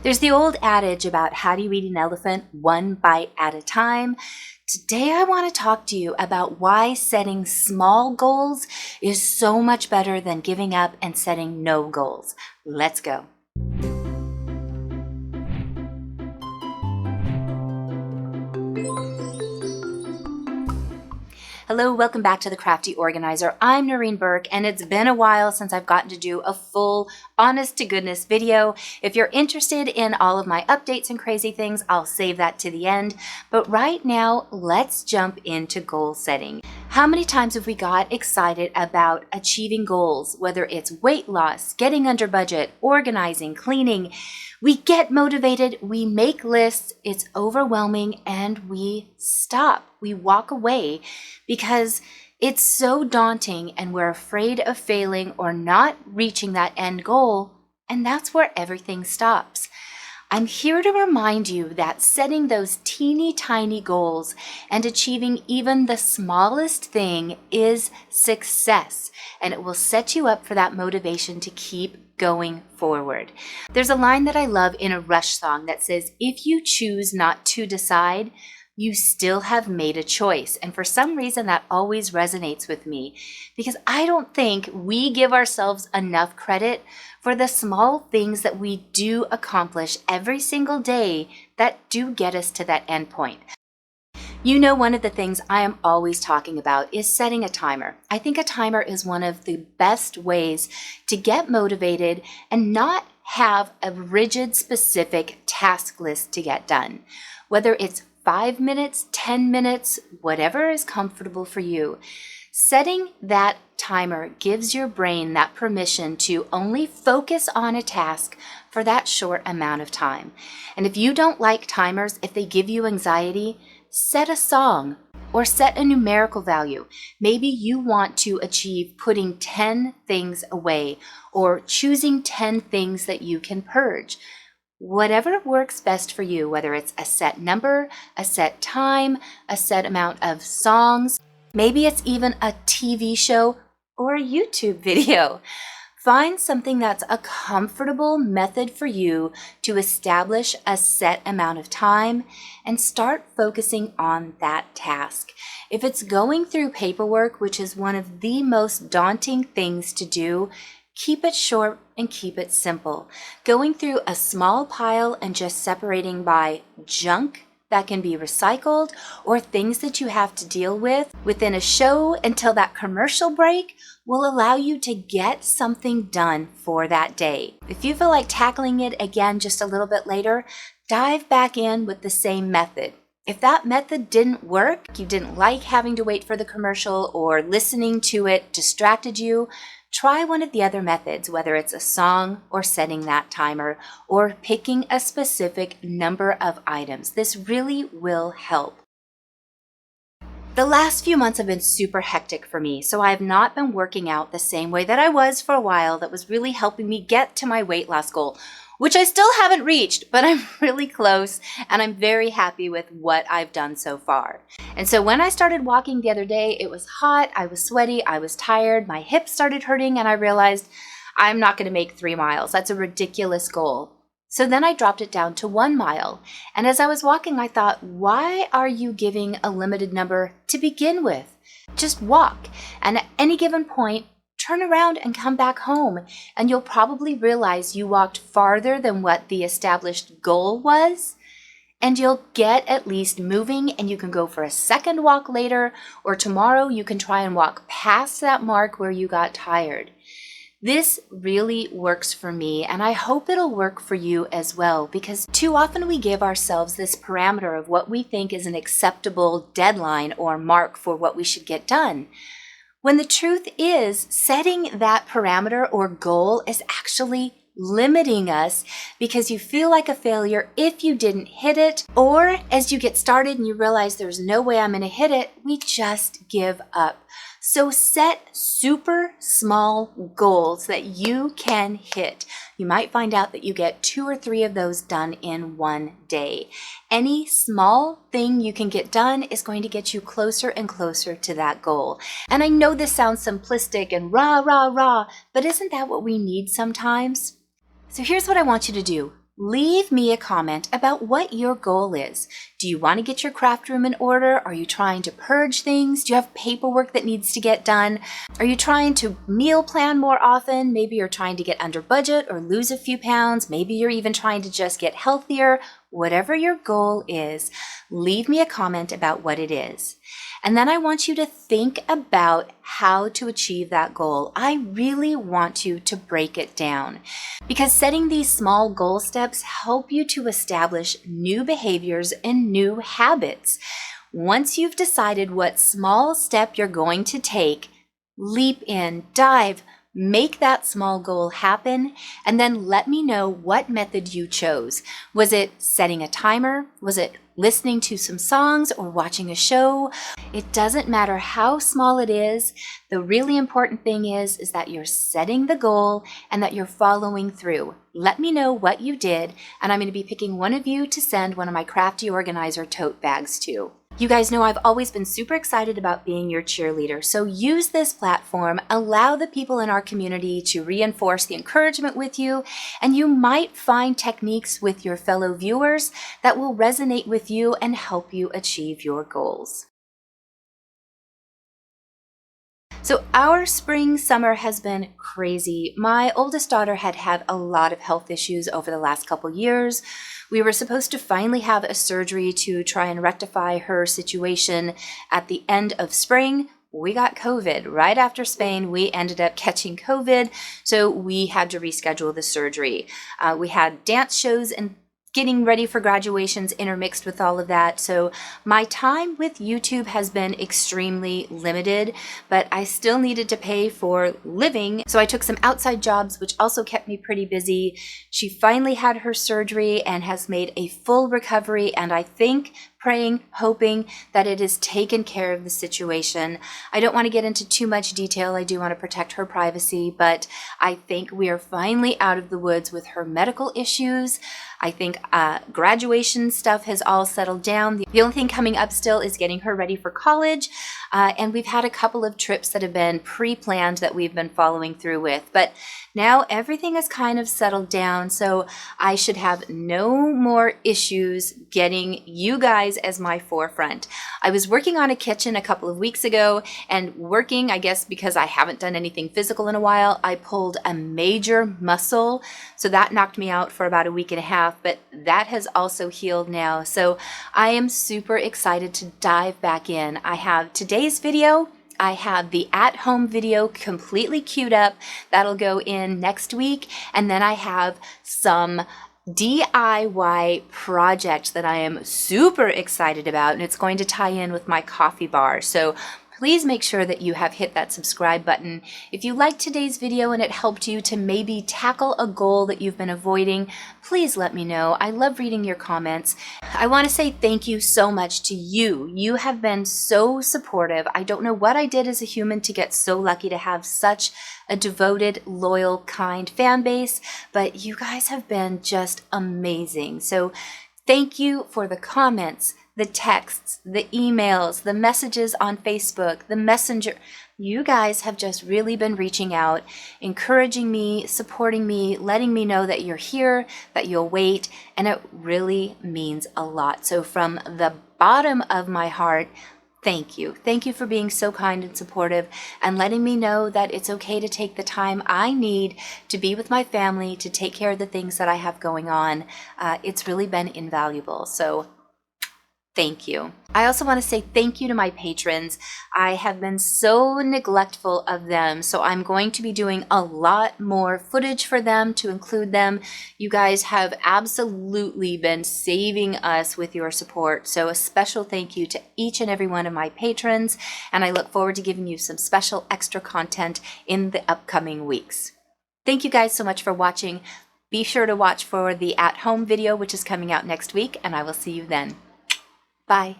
There's the old adage about how do you eat an elephant one bite at a time. Today I want to talk to you about why setting small goals is so much better than giving up and setting no goals. Let's go. Hello, welcome back to The Crafty Organizer. I'm Noreen Burke, and it's been a while since I've gotten to do a full, honest-to-goodness video. If you're interested in all of my updates and crazy things, I'll save that to the end. But right now, let's jump into goal setting. How many times have we got excited about achieving goals, whether it's weight loss, getting under budget, organizing, cleaning? We get motivated, we make lists, it's overwhelming, and we stop. We walk away because it's so daunting and we're afraid of failing or not reaching that end goal, and that's where everything stops. I'm here to remind you that setting those teeny tiny goals and achieving even the smallest thing is success, and it will set you up for that motivation to keep going forward. There's a line that I love in a Rush song that says, "If you choose not to decide, you still have made a choice." And for some reason that always resonates with me because I don't think we give ourselves enough credit for the small things that we do accomplish every single day that do get us to that end point. You know, one of the things I am always talking about is setting a timer. I think a timer is one of the best ways to get motivated and not have a rigid, specific task list to get done. Whether it's 5 minutes, 10 minutes, whatever is comfortable for you. Setting that timer gives your brain that permission to only focus on a task for that short amount of time. And if you don't like timers, if they give you anxiety, set a song or set a numerical value. Maybe you want to achieve putting 10 things away or choosing 10 things that you can purge. Whatever works best for you, whether it's a set number, a set time, a set amount of songs, maybe it's even a TV show or a YouTube video. Find something that's a comfortable method for you to establish a set amount of time and start focusing on that task. If it's going through paperwork, which is one of the most daunting things to do, keep it short and keep it simple. Going through a small pile and just separating by junk that can be recycled or things that you have to deal with within a show until that commercial break will allow you to get something done for that day. If you feel like tackling it again just a little bit later, dive back in with the same method. If that method didn't work, you didn't like having to wait for the commercial or listening to it distracted you, try one of the other methods, whether it's a song or setting that timer or picking a specific number of items. This really will help. The last few months have been super hectic for me, so I have not been working out the same way that I was for a while. That was really helping me get to my weight loss goal, which I still haven't reached, but I'm really close and I'm very happy with what I've done so far. And so when I started walking the other day, it was hot, I was sweaty, I was tired, my hips started hurting, and I realized I'm not going to make 3 miles. That's a ridiculous goal. So then I dropped it down to 1 mile. And as I was walking, I thought, why are you giving a limited number to begin with? Just walk. And at any given point, turn around and come back home. And you'll probably realize you walked farther than what the established goal was. And you'll get at least moving, and you can go for a second walk later, or tomorrow you can try and walk past that mark where you got tired. This really works for me, and I hope it'll work for you as well, because too often we give ourselves this parameter of what we think is an acceptable deadline or mark for what we should get done. When the truth is, setting that parameter or goal is actually limiting us because you feel like a failure if you didn't hit it, or as you get started and you realize there's no way I'm going to hit it, we just give up. So set super small goals that you can hit. You might find out that you get 2 or 3 of those done in one day. Any small thing you can get done is going to get you closer and closer to that goal. And I know this sounds simplistic and rah, rah, rah, but isn't that what we need sometimes? So here's what I want you to do. leave me a comment about what your goal is. Do you want to get your craft room in order? Are you trying to purge things? Do you have paperwork that needs to get done? Are you trying to meal plan more often? Maybe you're trying to get under budget or lose a few pounds. Maybe you're even trying to just get healthier. Whatever your goal is, leave me a comment about what it is. And then I want you to think about how to achieve that goal. I really want you to break it down because setting these small goal steps help you to establish new behaviors and new habits. Once you've decided what small step you're going to take, leap in, dive, make that small goal happen, and then let me know what method you chose. Was it setting a timer? Was it listening to some songs or watching a show? It doesn't matter how small it is. The really important thing is that you're setting the goal and that you're following through. Let me know what you did, and I'm going to be picking one of you to send one of my Crafty Organizer tote bags to. You guys know I've always been super excited about being your cheerleader, so use this platform, allow the people in our community to reinforce the encouragement with you, and you might find techniques with your fellow viewers that will resonate with you and help you achieve your goals. So our spring summer has been crazy. My oldest daughter had had a lot of health issues over the last couple years. We were supposed to finally have a surgery to try and rectify her situation at the end of spring. We got COVID. Right after Spain, we ended up catching COVID, so we had to reschedule the surgery. We had dance shows and getting ready for graduations intermixed with all of that. So my time with YouTube has been extremely limited, but I still needed to pay for living. So I took some outside jobs, which also kept me pretty busy. She finally had her surgery and has made a full recovery, and I think, praying, hoping that it has taken care of the situation. I don't want to get into too much detail. I do want to protect her privacy, but I think we are finally out of the woods with her medical issues. I think graduation stuff has all settled down. The only thing coming up still is getting her ready for college, and we've had a couple of trips that have been pre-planned that we've been following through with. But now everything is kind of settled down, so I should have no more issues getting you guys as my forefront. I was working on a kitchen a couple of weeks ago, and working, I guess because I haven't done anything physical in a while, I pulled a major muscle, so that knocked me out for about a week and a half, but that has also healed now. So I am super excited to dive back in. I have today's video. I have the at-home video completely queued up. That'll go in next week. And then I have some DIY project that I am super excited about, and it's going to tie in with my coffee bar. So please make sure that you have hit that subscribe button. If you liked today's video and it helped you to maybe tackle a goal that you've been avoiding, please let me know. I love reading your comments. I want to say thank you so much to you. You have been so supportive. I don't know what I did as a human to get so lucky to have such a devoted, loyal, kind fan base, but you guys have been just amazing. So thank you for the comments, the texts, the emails, the messages on Facebook, the Messenger. You guys have just really been reaching out, encouraging me, supporting me, letting me know that you're here, that you'll wait, and it really means a lot. So from the bottom of my heart, thank you. Thank you for being so kind and supportive and letting me know that it's okay to take the time I need to be with my family, to take care of the things that I have going on. It's really been invaluable. So thank you. I also want to say thank you to my patrons. I have been so neglectful of them, so I'm going to be doing a lot more footage for them to include them. You guys have absolutely been saving us with your support, so a special thank you to each and every one of my patrons, and I look forward to giving you some special extra content in the upcoming weeks. Thank you guys so much for watching. Be sure to watch for the at-home video, which is coming out next week, and I will see you then. Bye.